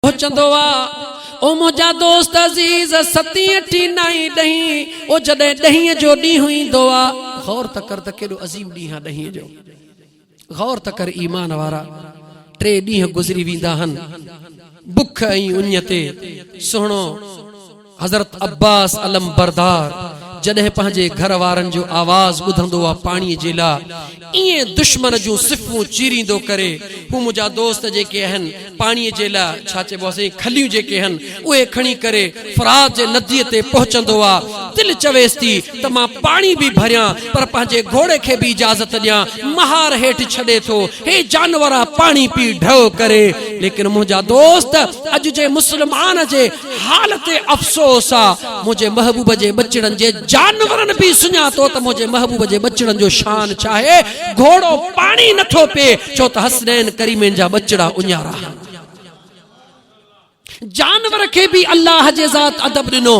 पहुंचंदो आ। ओ मुझा दोस्त अजीज 7 8 9 10 ओ जडे 10 जो डी हुईंदो आ। गौर तकर त केॾो अजीम डी हा 10 जो। गौर तकर ईमान वारा 3 ॾींहं गुज़री वेंदा हन बुख ऐं उन्य ते। सुहिणो हज़रत अब्बास अलम बरदार जॾहिं पंहिंजे घर वारनि जो आवाज़ ॿुधंदो आहे पाणीअ जे लाइ, ईअं दुश्मन जूं सिफ़ूं चीरींदो करे हू मुंहिंजा दोस्त जेके आहिनि पाणीअ जे लाइ छा चइबो आहे साईं खलियूं जेके आहिनि उहे खणी करे फ़रात जे नदीअ ते पहुचंदो आहे। दिलि चवेसि थी त मां पाणी बि भरियां पर पंहिंजे घोड़े खे बि इजाज़त ॾियां, महार हेठि छॾे थो, हे जानवर पाणी पी ढव करे। लेकिन मुंहिंजा दोस्त अॼु जे मुस्लमान जे हाल ते अफ़सोस आहे। मुंहिंजे महबूब जे बचड़नि जे जानवरनि बि सुञातो त मुंहिंजे महबूब जे बचड़नि जो शान चाहे। घोड़ो पाणी नथो पीए छो त हसनैन करीमैन जा बचड़ा उञारा। जानवर के भी अल्लाह जे ज़ात अदब ॾिनो।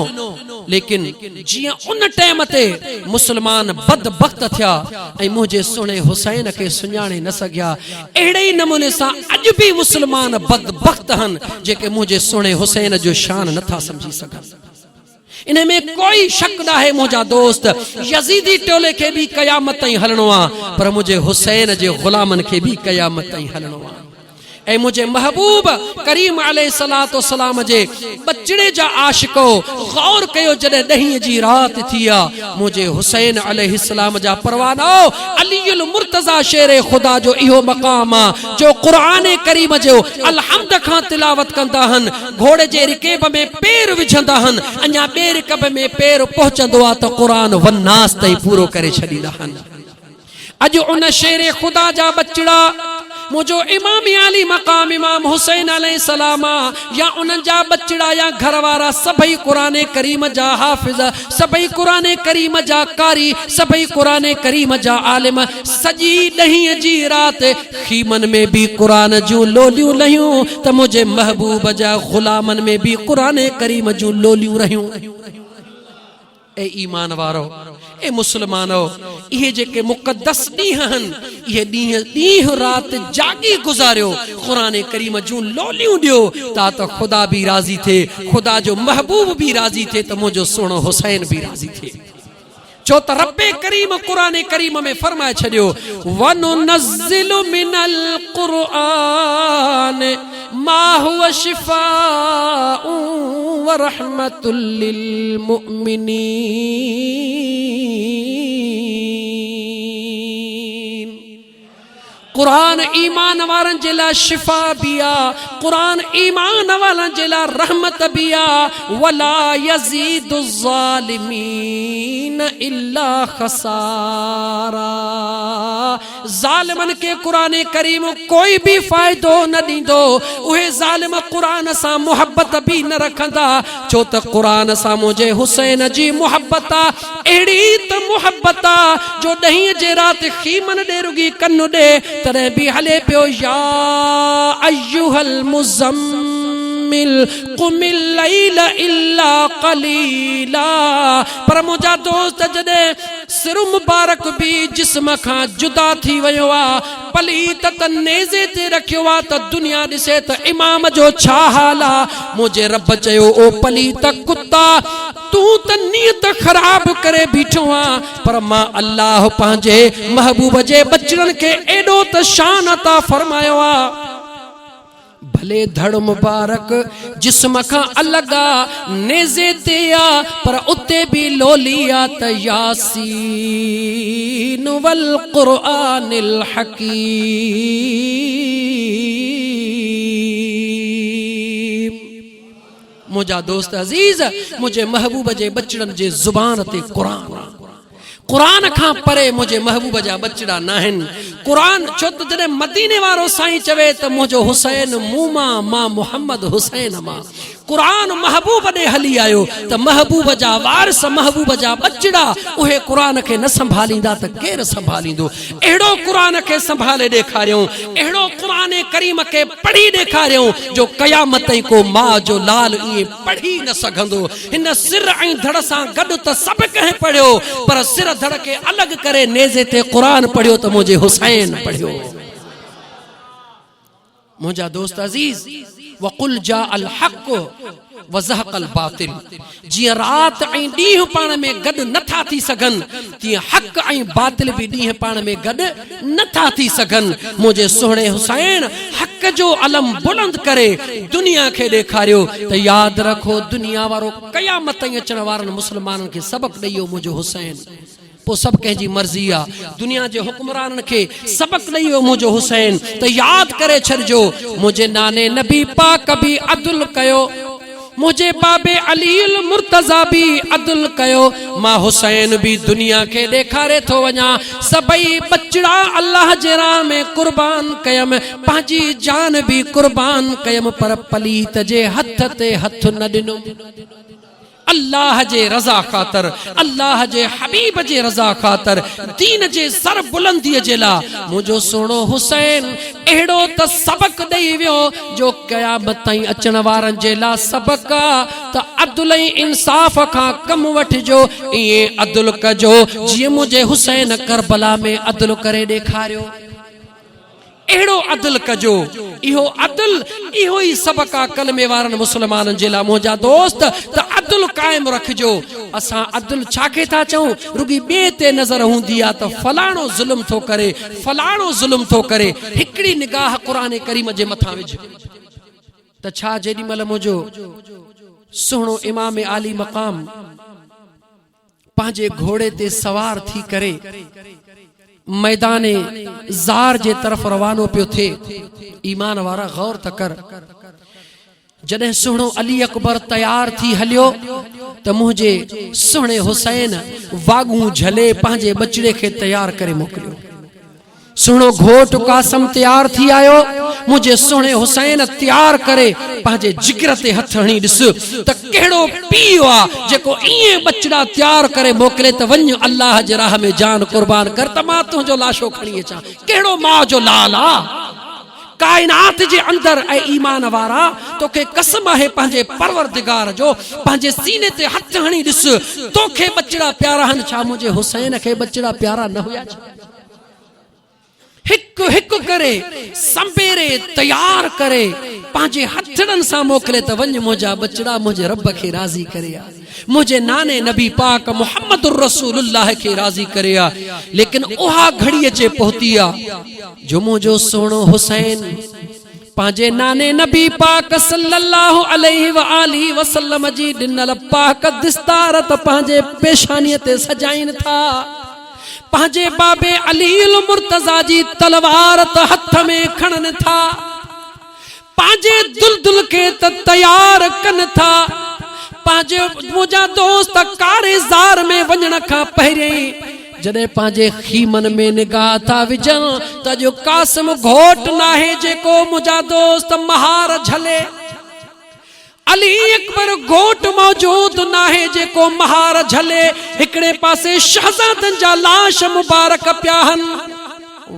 लेकिन जियां उन टाइम ते मुसलमान बदबख्त थिया ऐं मुंहिंजे सुहिणे हुसैन खे सुञाणे न सघिया, अहिड़े ई नमूने सां अॼु बि मुसलमान बदबख्त हन जेके मुंहिंजे सुहिणे हुसैन जो शान नथा समझी सघनि। इन में कोई शक न है मुझा दोस्त, यजीदी टोले के भी कयामत ताईं हलणो आ पर मुझे हुसैन जे गुलामन के भी कयामत ताईं हलणो आ। ऐं मुझे महबूब करीम अलैहिस्सलातु वस्सलाम जे बचड़े जा आशिको गौर कयो जॾहिं 10 जी रात थी आ। मुझे हुसैन अलैहिस्सलाम जा परवानो अलीउल मुर्तज़ा शेर खुदा जो इहो मकाम आ जो कुरान करीम जो अलहम्द खां तिलावत कंदा हन, घोड़े जे रिकेब में पैर विझंदा हन, अञा ॿिए रिकेब में पैर पहुचंदो आ त कुरान वन्नास ताईं पूरो करे छॾींदा हन। अॼु उन शेर खुदा जा बचड़ा मुझो इमाम आली मकाम इमाम हुसैन अलैहिस्सलाम या उन जा बचड़ा या घर वारा सभई कुरान करीम जा हाफिज, सभई कुरान करीम जा कारी, सभई कुरान करीम जा आलिम सजी 10 जी रात खीमन में भी कुरान जूं लोलियूं लहियूं त मुझे महबूब जा गुलामन में भी कुरान करीम जूं लोलियूं रहियूं। ए ईमान वारो, ए मुसलमानो, ये जेके मुक़द्दस ॾींहं हन ये ॾींहं रात जागी गुज़ारियो, कुरान करीम जूं लोलियूं ॾियो त खुदा भी राज़ी थे, खुदा जो महबूब भी राज़ी थे त मुंहिंजो सुहिणो हुसैन भी राज़ी थे। छो त रब्बे करीम कुरान करीम में फरमाए छॾियो वनुनज़्ज़िलु मिनल क़ुरआन मा हुवा शिफ़ाउ व रहमतुल लिल मुमिनीन। कुरान ईमान वारन जे लाइ शिफा भी आ, कुरान ईमान वारन जे लाइ रहमत भी आ। वला यज़ीदु ज़ालिमीन इल्ला खसारा। ज़ालिमन के कुरान करीम कोई भी फ़ायदो न ॾींदो, उहे ज़ालिम कुरान सां मुहब्बत भी न रखंदा छो त कुरान सां मुंहिंजे हुसैन जी मुहब्बत आ, अहिड़ी त मुहब्बत आ जो 10 जे रात खीमन ॾे रुगी कनु ॾे तॾहिं भी हले पियो या अय्युहल मुज़म्मिल क़ुमिल लैल इल्ला क़लीला। पर मुंहिंजा दोस्त जॾहिं सिर मुबारक भी जिस्म खां जुदा थी वियो आ, पलीत त नेज़े ते रखियो आ त दुनिया ॾिसे त इमाम जो छा हाल आ। मुंहिंजे रब चयो ओ पलीत कुत्ता तू त नियत ख़राब करे बीठो आ, पर मां अल्लाह पंहिंजे महबूब जे बचड़न के एॾो त शान अता फरमायो आ। भले धड़ मुबारक जिस्म खां अलग आ, नेज़े ते आ पर उते भी लोली आ त यासीन वल क़ुरआनिल हकीम। मुझा दोस्त अजीज, मुझे महबूब जे बचड़न जे जुबान ते कुरान खां परे मुझे महबूब जा बचड़ा न आहिनि। कुरान छो त जॾहिं मदीने वारो साईं चवे त मुंहिंजो हुसैन मूं मां मोहम्मद हुसैन मां, कुरान महबूब ॾे हली आयो त महबूब जा वारिस महबूब जा बचड़ा उहे कुरान खे न संभालींदा त केरु संभालींदो। अहिड़ो कुरान खे संभाले ॾेखारियूं, अहिड़ो कुरान करीम खे पढ़ी ॾेखारियूं जो क़यामत ताईं को मां जो लाल ईअं पढ़ी न सघंदो। हिन सिर ऐं धड़ सां गॾु त सभु कंहिं पढ़ियो पर सिर धड़ खे अलॻि करे नेज़े ते कुरान पढ़ियो त मुंहिंजे हुसैन पढ़ियो। मुंहिंजा दोस्त अज़ीज़, वकुल जा अल हक़ वज़हक़ल बातिल। जिया रात ऐं ॾींहुं पाण में गॾु नथा थी सघनि, तीअं हक़ ऐं बातिल बि ॾींहुं पाण में गॾु नथा थी सघनि। मुंहिंजे सुहिणे हुसैन हक़ जो अलम बुलंद करे दुनिया खे ॾेखारियो त यादि रखो दुनिया वारो क़यामत ताईं अचण वारनि मुस्लमाननि खे सबक़ ॾेई वियो मुंहिंजो हुसैन। पोइ सभु कंहिंजी मर्ज़ी आहे, दुनिया जे हुक्मराननि खे सबक़ ॾेई वियो मुंहिंजो हुसैन त यादि करे छॾिजो मुंहिंजे नाने नबी पाक बि अदुल कयो, मुझे बाबे अलील मुर्तजा भी अदल कयो, मां हुसैन भी दुनिया के ॾेखारे थो वञा। सभई बचड़ा अल्लाह जे राह में कुर्बान कयम, पंहिंजी जान भी कुर्बान कयम, पर पलीत जे हथ ते हथ न ॾिनो। अल्लाह जे रज़ा ख़ातर, अल्लाह जे हबीब जे रज़ा ख़ातर, दीन जे सर बुलंदीअ जे लाइ मुंहिंजो सुहिणो हुसैन अहिड़ो त सबक़ ॾेई वियो जो क़यामत ताईं अचण वारनि जे लाइ सबक़ आहे त अदल ऐं इंसाफ़ खां कमु वठिजो, ईअं अदल कजो जीअं मुंहिंजे हुसैन करबला में अदल करे ॾेखारियो। अहिड़ो अदल कजो, इहो अदल इहो ई सबक़ आहे कलमे वारनि मुस्लमाननि जे लाइ। मुंहिंजा दोस्त त अदल क़ाइमु रखिजो। असां अदल छाखे था चऊं, रुगी ॿिए ते नज़र हूंदी आहे त फलाणो ज़ुल्म थो करे, फलाणो ज़ुल्म थो करे। हिकिड़ी निगाह क़ुरान करीम जे मथां विझ त छा जेॾी महिल मुंहिंजो सुहिणो इमाम आली मक़ाम पंहिंजे घोड़े ते सवार थी करे मैदाने ज़ार जे तरफ रवानो पियो थे, ईमान वारा गौर त कर, जॾहिं सुहिणो अली अकबर तैयार थी हलियो त मुंहिंजे सुहिणे हुसैन वागू झले पंहिंजे बचड़े खे तैयार करे मोकिलियो। सुहिणो घोट कासम तैयार थी आयो, मुंहिंजे सुहिणे हुसैन तैयार करे पंहिंजे जिगर ते हथ हणी ॾिस त कहिड़ो पीउ आहे जेको ईअं बचड़ा तैयार करे मोकिले त वञ अल्लाह जे राह में जान कुर्बान कर त मां तुंहिंजो लाशो खणी अचां। कहिड़ो माउ जो लाल आहे कायनात जे अंदर। ऐं ईमान वारा तोखे कसम आहे पंहिंजे परवरदिगार जो, पंहिंजे सीने ते हथ हणी ॾिस, तोखे बचड़ा प्यारा आहिनि छा मुंहिंजे हुसैन खे बचड़ा प्यारा न हुया छा? हिकु हिकु करे संबेरे तैयार करे पंहिंजे हथड़नि सां मोकिले त वञ मुंहिंजा बचड़ा मुंहिंजे रब खे राज़ी करे आ, मुंहिंजे नाने नबी पाक मुहम्मद रसूलुल्लाह खे राज़ी करे आ। लेकिन उहा घड़ी अचे पहुती आ जो मुंहिंजो सुहिणो हुसैन पंहिंजे नाने नबी पाक सल्लल्लाहु अलैहि व आलिहि वसल्लम जी ॾिनल पाक दिस्तार त पंहिंजे पेशानीअ ते सजाइन था, पंहिंजे बाबे अलील मुर्तजा जी तलवार त हथ में खणनि था, पंहिंजे दुलदुल खे त तैयार कनि था। पंहिंजे मुंहिंजा दोस्त कारे ज़ार में वञण खां पहिरियों जॾहिं पंहिंजे खीमन में निगाह था विझनि त जो कासिम घोट नाहे जेको मुंहिंजा दोस्त महार झले, अली अकबर घोट मौजूद नाहे जेको महार झले, हिकड़े पासे शहजादन जा लाश मुबारक पिया आहिनि।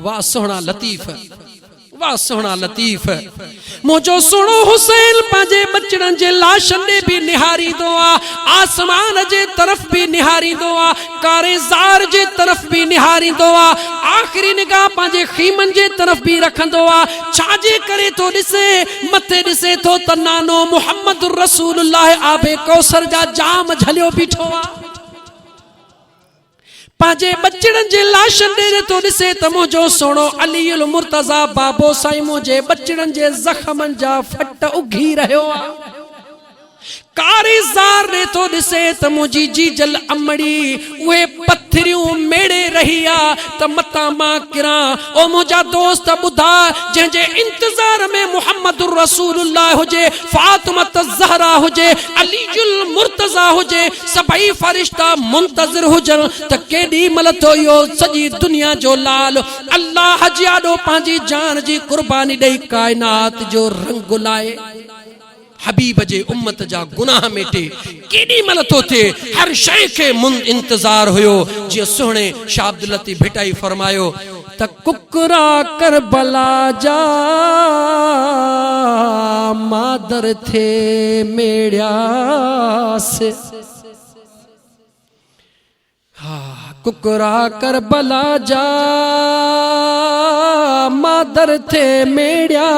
वाह सुहिणा लतीफ़, वाह सुहिणा लतीफ़। मुंहिंजो सुहिणो हुसैन पंहिंजे बचड़नि जे लाशनि ॾे बि निहारींदो आहे, आसमान जे तरफ़ बि निहारींदो आहे, कारे ज़ार जे तरफ़ बि निहारींदो आहे, आख़िरी निगाह पंहिंजे खीमन जे तरफ़ बि रखंदो आहे। छाजे करे थो ॾिसे, मथे ॾिसे थो त नानो मुहम्मद रसूलुल्लाह आबे कौसर जा जाम झलियो बीठो आहे। पंहिंजे बचड़नि जे लाशनि ॾे थो ॾिसे त मुंहिंजो सुहिणो अलीउल मुर्तज़ा बाबो साईं मुंहिंजे बचड़नि जे ज़ख़्मनि जा फट उघी रहियो आहे। कारे ज़ार ॾे थो ॾिसे त मुंहिंजी जीजल अमड़ी उहे पथरियूं मेड़े रही आहे त मतां मां किरां। ओ मुंहिंजा दोस्त ॿुधा, जंहिंजे इंतज़ार में मुहम्मद रसूलुल्लाह हुजे, फातिमत ज़हरा हुजे, अलीजुल मुर्तज़ा हुजे, सभई फरिश्ता मुंतज़िर हुजनि त केॾी महिल तो इहो सॼी दुनिया जो लाल अल्लाह जी आॾो पंहिंजी जान जी कुर्बानी ॾेई कायनात जो रंग लाए, हबीब जे उम्मत जा गुनाह मेटे, केॾी महिल तो थे हर शइ खे इंतज़ार हुयो। जीअं सुहिणे शाह अब्दुल लतीफ़ भिटाई फरमायो त कुकरा करबला जा मादर थे मेड़ियास, कुकरा करबला जा मादर थे मेड़िया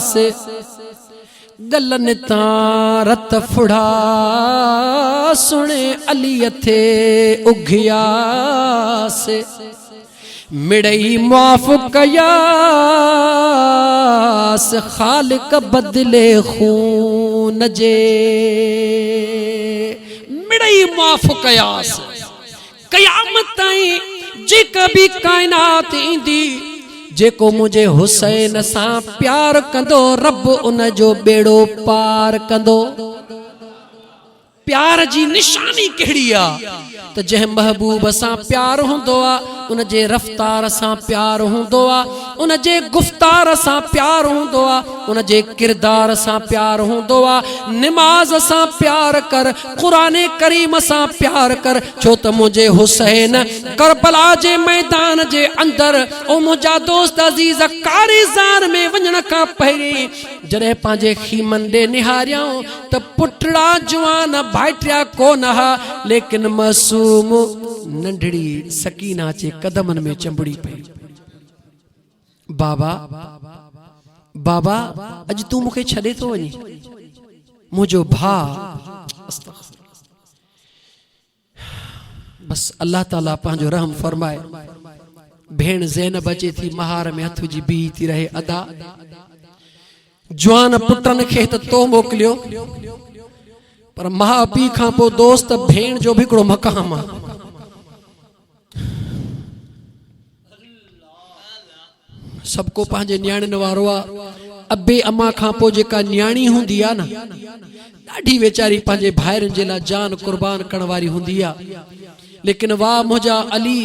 से गलन तां रत फुड़ा सुने अली थे उघिया से मिड़ई मुआफ कयास खालिक बदले खून जे मिड़ई मुआफ कयास कयामत ताईं जेका भी कायनात ईंदी जेको मुझे हुसैन सां प्यार कंदो रब उन जो बेड़ो पार कंदो। प्यार जी निशानी कहिड़ी आ त जंहिं महबूब सां प्यार हूंदो आ उन जे रफ्तार सां प्यार हूंदो आ उन जे गुफ्तार सां प्यार हूंदो आ उन जे किरदार सां प्यार हूंदो आ। निमाज सां प्यार कर क़ुरान करीम सां प्यार कर छो त मुझे हुसैन करबला जे मैदान जे अंदर ओ मुंहिंजा दोस्त अज़ीज़ कारिज़ान में वञण खां पहिरीं जॾहिं पंहिंजे खीमन ॾे निहारियाऊं त पुटड़ा जवान भाइटिया कोन हा लेकिन मासूम नंढड़ी सकीना जे कदमन में चंबड़ी पई। बाबा बाबा अज तू मुखे छॾे तो वञी मुझो भा बस अल्लाह ताला पंहिंजो रहम फरमाए। भेण ज़ैनब अचे थी महार में हथ जी बीह थी रहे अदा जवान पुटन खे त तो मोकिलियो पर मां पीउ खां पोइ दोस्त भेण जो भी हिकिड़ो मक़ाम आहे। सबको पंहिंजे न्याणियुनि वारो आहे। अबे अम्मा खां पोइ जेका न्याणी हूंदी आहे न ॾाढी वेचारी पंहिंजे भाइरनि जे लाइ जान कुर्बान करण वारी हूंदी आहे। लेकिन वाह मुंहिंजा अली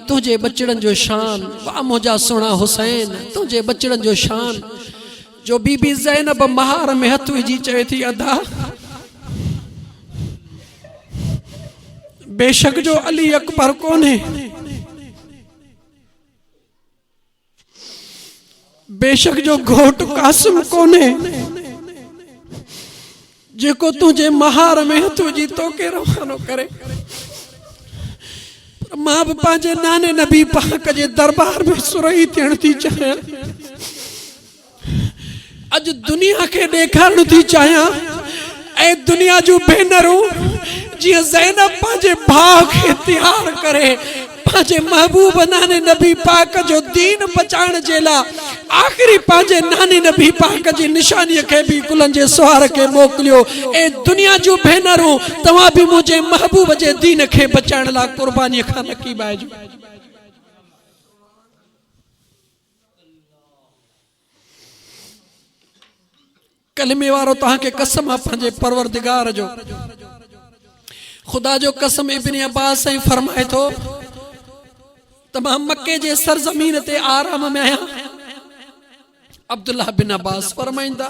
तुंहिंजे बचड़नि जो शान, वाह मुंहिंजा सुहिणा हुसैन तुंहिंजे बचड़नि जो शान। जो बीबी ज़ैनब महार में हथ विझी चवे थी अदा बेशक जो अली अकबर कोन्हे बेशक जो घोट कासिम कोन्हे जेको तुझे महार में हथ विझी तोखे रवानो करे। मां भी पंहिंजे नाने नबी पाक जे दरबार में सुरही थियण थी चाहियां। अज दुनिया के ॾेखारण थी चाहियां ऐं दुनिया जूं भेनरूं जीअं ज़ैनब पंहिंजे भाउ खे तैयार करे पंहिंजे महबूब नाने नबी पाक जो दीन बचाइण जे लाइ आख़िरी पंहिंजे नाने नबी पाक जी निशानीअ खे बि गुलनि जे सुहार खे मोकिलियो। ऐं दुनिया जूं भेनरूं तव्हां बि मुंहिंजे महबूब जे दीन खे बचाइण लाइ क़ुर्बानीअ खां न कीबाइजो। कलमे वारो तव्हांखे कसम आहे पंहिंजे परवरदिगार जो खुदा जो कसम इब्न अब्बास साईं फरमाए थो त मां मके जे सरज़मीन ते आराम में आहियां। अब्दुल्लाह बिन अब्बास फरमाईंदा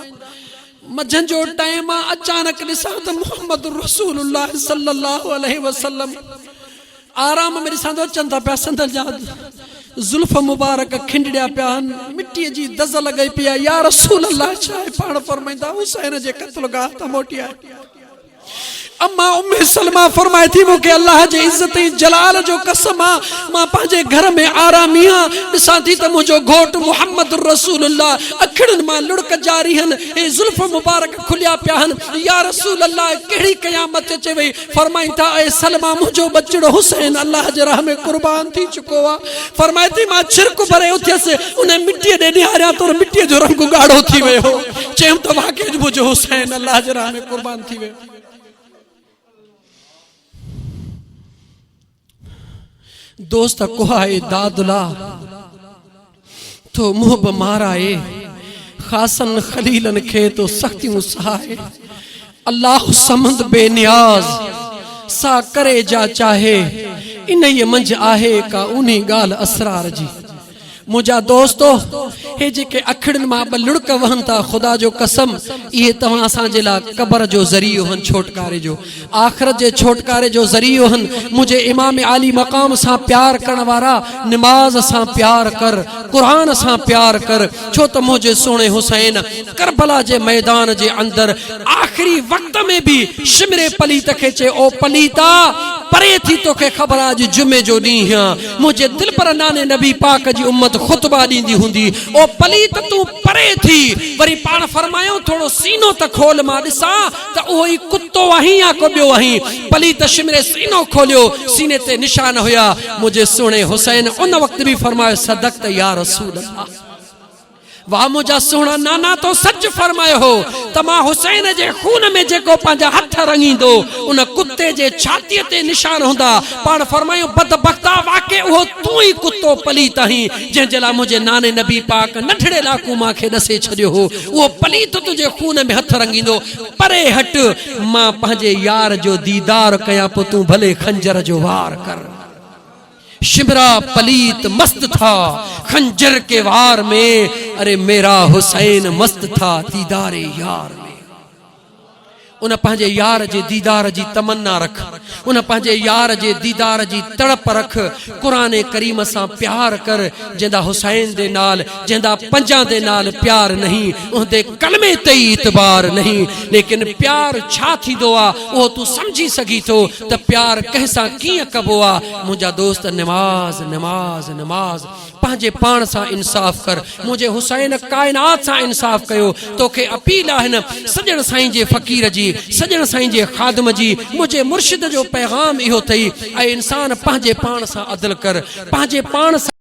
मंझंदि जो टाइम आहे अचानक ॾिसां त मुहम्मद रसूलुल्लाह सल्लल्लाहु अलैहि वसल्लम आराम में ॾिसां थो अचनि था पिया संदल जा जुल्फ मुबारक खिंडड़िया पिया आहिनि मिटीअ जी दज़ लॻई पई आहे। या रसूल अल्लाह छा आहे पाण फरमाईंदा हुसैन जे क़त्लगाह तां मोटी आहे। अम्मा उम्मे सलमा फरमाए थी मूंखे अल्लाह जे इज्जत ऐं जलाल जो कसम आहे मां पंहिंजे घर में आरामी आहियां ॾिसां थी त मुंहिंजो घोट मुहम्मद रसूलुल्लाह अखिड़ियुनि मां लुड़क जारी आहिनि ऐं जुल्फ मुबारक खुलिया पिया आहिनि। या रसूल अल्लाह कहिड़ी क़यामत अचे वई। फरमाई था ऐं सलमा मुंहिंजो बचड़ो हुसैन अल्लाह जे राह में कुर्बान थी चुको आहे। फरमाए थी मां छिरक भरे उथियसि उन मिटीअ ॾे निहारिया तो मिटीअ जो रंग ॻाढ़ो थी वियो। चयूं त वाक़ई मुंहिंजो हुसैन अल्लाह जे राह में कुर्बान थी वियो। दोस्त कुहाए दादुला तो मुंह माराए खासन खलीलन खे तो सख्तियों सहाए। अल्लाह समंद बेनियाज सा करे जा चाहे इन ये मंझ आहे का उन्हीं गाल असरार जी। मुझा दोस्तो हे जेके अखड़न मां ब लुड़क वहन था खुदा जो कसम ये तवां असांजे ला कबर जो ज़रियो हन छोटकारे जो आखिरत जे छोटकारे जो ज़रियो हन। मुझे इमाम आली मकाम सां प्यार करण वारा नमाज सां प्यार कर कुरान सां प्यार कर छो त मुझे सोने हुसैन करबला जे मैदान जे अंदर आखिरी वक्त में भी शिमरे पलीत खे चे ओ पलीता परे थी तोखे ख़बर आज जुमे जो ॾींहुं आहे मुझे दिल पर नाने नबी पाक जी उम्मत खुतबा ॾींदी हुंदी ओ पलीत तू परे थी वरी पाण फरमायो थोड़ो सीनो त खोल मां ॾिसां त उहो ई कुत्तो आहीं या को ॿियो आहीं पलीत शिमरे सीनो खोलियो सीने ते निशान हुया मुझे सुणे हुसैन उन वक्त भी फरमायो सदक़त या रसूल अल्लाह वाह मुझा सोना नाना तो सच फरमायो हो तमा हुसैन जे खून में जेको पंहिंजा हथ रंगींदो उन कुत्ते जे छातीअ ते निशान हुंदा पाण फरमायो बदबख्ता वाके उहो तू ही कुत्तो पलीत आहीं जंहिंजे लाइ मुंहिंजे नाने नबी पाक नंढड़े लाकू मूंखे ॾसे छॾियो हो उहो पलीत तुंहिंजे खून में हथ रंगींदो परे हट मां पंहिंजे यार जो दीदार कयां पोइ तूं भले खंजर जो वार कर शिमरा पलीत मस्त था खंजर के वार में अरे मेरा हुसैन मस्त था दीदारे यार में उन पंहिंजे यार जे दीदार जी तमन्ना रख उन पंहिंजे यार जे दीदार जी तड़प रख कुरान करीम सां प्यार कर जंहिंदा हुसैन दे नाल जंहिंदा पंजां दे नाल प्यार नहीं उहदे कलमे ते इतबार नहीं लेकिन प्यार छा थींदो आहे उहो तूं समझी सघी थो त प्यार कंहिंसां कीअं कबो आहे मुंहिंजा दोस्त नमाज नमाज नमाज पंहिंजे पाण सां इंसाफ़ कर मुंहिंजे हुसैन काइनात सां इंसाफ़ कयो तोखे अपील आहे न सजण साईं जे फ़कीर जी सजण साईं जे ख़ादम जी मुझे मुर्शिद जो पैगाम इहो थई ऐं इंसान पंहिंजे पाण सां अदल कर पंहिंजे पाण सां